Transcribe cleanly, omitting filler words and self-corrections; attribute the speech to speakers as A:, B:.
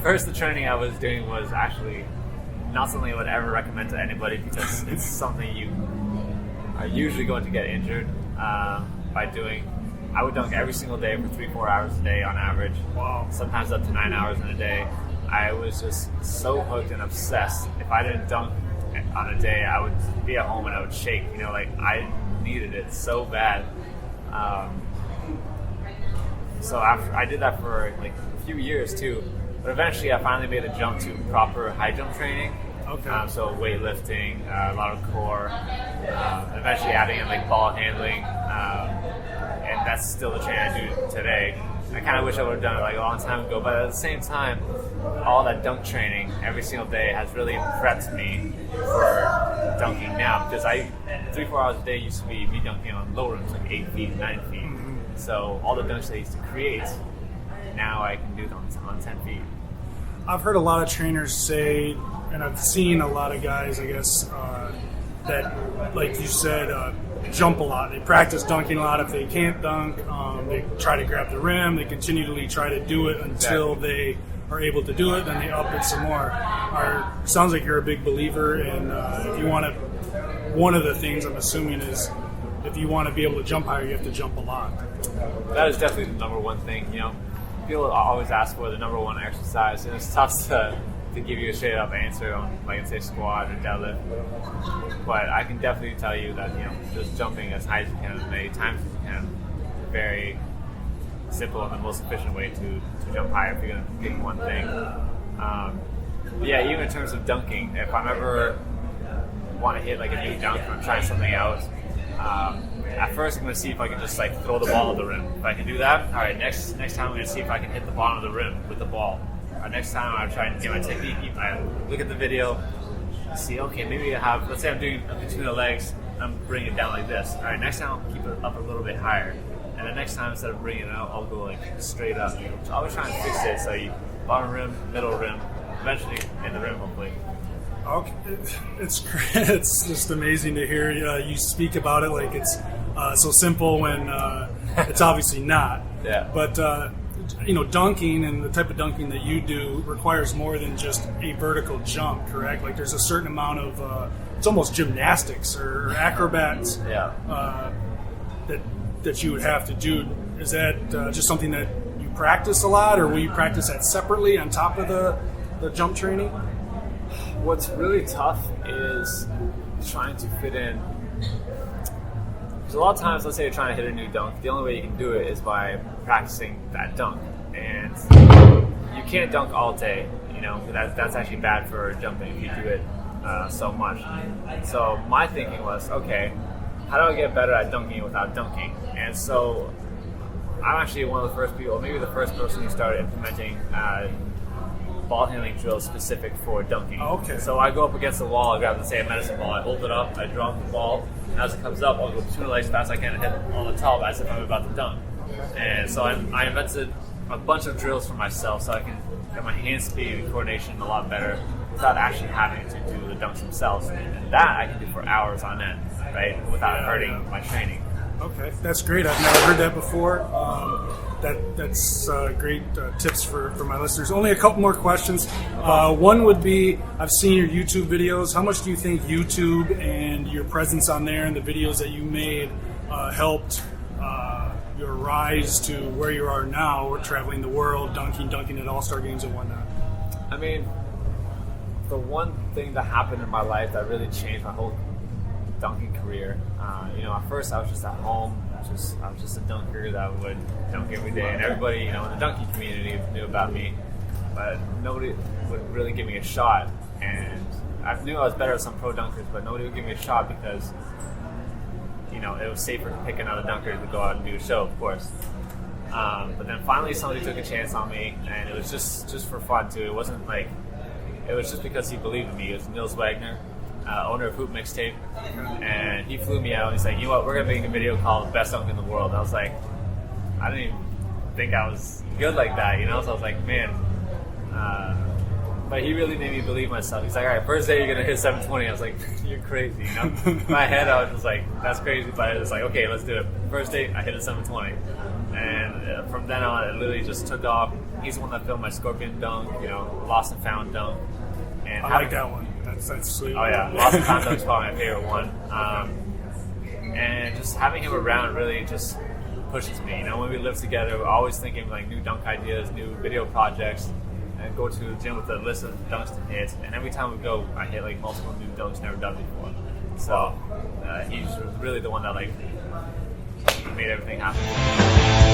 A: first, the training I was doing was actually not something I would ever recommend to anybody because it's something you are usually going to get injured by doing. I would dunk every single day for 3-4 hours a day on average.
B: Wow.
A: Sometimes up to 9 hours in a day. I was just so hooked and obsessed. If I didn't dunk on a day, I would be at home and I would shake. Like I needed it so bad. So after I did that for like a few years too. But eventually I finally made a jump to proper high jump training.
B: Okay.
A: So weightlifting, a lot of core, eventually adding in like ball handling. And that's still the training I do today. I kind of wish I would have done it like a long time ago, but at the same time, all that dunk training every single day has really prepped me for dunking now, because 3-4 hours a day used to be me dunking on low rims, like 8 feet, 9 feet. Mm-hmm. So all the dunks I used to create, now I can do them on 10 feet.
B: I've heard a lot of trainers say, and I've seen a lot of guys, I guess, that, like you said, jump a lot. They practice dunking a lot. If they can't dunk, they try to grab the rim. They continually try to do it until they are able to do it. Then they up it some more. Sounds like you're a big believer in if you want to. One of the things I'm assuming is if you want to be able to jump higher, you have to jump a lot.
A: That is definitely the number one thing. People always ask for the number one exercise, and it's tough to give you a straight up answer on, like, say, squat or deadlift. But I can definitely tell you that, just jumping as high as you can, as many times as you can, is very simple and the most efficient way to jump higher if you're going to pick one thing. Even in terms of dunking, if I'm ever want to hit like a new dunk or I'm trying something out, at first I'm going to see if I can just like throw the ball at the rim. If I can do that, all right, next time I'm going to see if I can hit the bottom of the rim with the ball. Next time I try and get my technique, I look at the video, see, okay, maybe I have, let's say I'm doing between the legs, I'm bringing it down like this. All right, next time I'll keep it up a little bit higher. And the next time, instead of bringing it out, I'll go like straight up. So I always try and fix it, so you bottom rim, middle rim, eventually in the rim, hopefully.
B: Okay, it's great. It's just amazing to hear you speak about it like it's so simple when it's obviously not.
A: Yeah.
B: But dunking and the type of dunking that you do requires more than just a vertical jump, correct? Like there's a certain amount of it's almost gymnastics or acrobats that you would have to do. Is that just something that you practice a lot, or will you practice that separately on top of the jump training?
A: What's really tough is trying to fit in. Because a lot of times, let's say you're trying to hit a new dunk, the only way you can do it is by practicing that dunk. And you can't dunk all day, that's actually bad for jumping if you do it so much. So my thinking was, okay, how do I get better at dunking without dunking? And so I'm actually one of the first people, maybe the first person who started implementing ball handling drills specific for dunking.
B: Okay.
A: So I go up against the wall, I grab, let's say, a medicine ball, I hold it up, I drop the ball, and as it comes up, I'll go between the legs as fast as I can and hit on the top as if I'm about to dunk. And so I invented a bunch of drills for myself so I can get my hand speed and coordination a lot better without actually having to do the dunks themselves. And that I can do for hours on end, right, without hurting my training.
B: Okay, that's great. I've never heard that before. That's great tips for my listeners. Only a couple more questions. One would be, I've seen your YouTube videos. How much do you think YouTube and your presence on there and the videos that you made helped your rise to where you are now, traveling the world, dunking at All-Star games and whatnot?
A: I mean, the one thing that happened in my life that really changed my whole dunking career, at first I was just at home. I was just a dunker that would dunk every day, and everybody, in the dunking community knew about me, but nobody would really give me a shot. And I knew I was better at some pro dunkers, but nobody would give me a shot because, it was safer to pick another dunker to go out and do a show, of course. But then finally somebody took a chance on me, and it was just for fun too. It wasn't like, it was just because he believed in me. It was Nils Wagner, owner of Hoop Mixtape, and he flew me out. He's like, you know what, we're gonna make a video called "Best Dunk in the World." I was like, I didn't even think I was good like that, So I was like, man. But he really made me believe myself. He's like, all right, first day you're gonna hit 720. I was like, you're crazy, In my head, I was just like, that's crazy. But I was like, okay, let's do it. First day, I hit a 720, and from then on, it literally just took off. he's the one that filmed my scorpion dunk, lost and found dunk. And
B: I like that one. That's sweet.
A: Oh yeah, lost and found dunk's probably my favorite one. And just having him around really just pushes me. When we live together, we're always thinking like new dunk ideas, new video projects, and go to the gym with a list of dunks to hit. And every time we go, I hit like multiple new dunks never done before. So he's really the one that like made everything happen.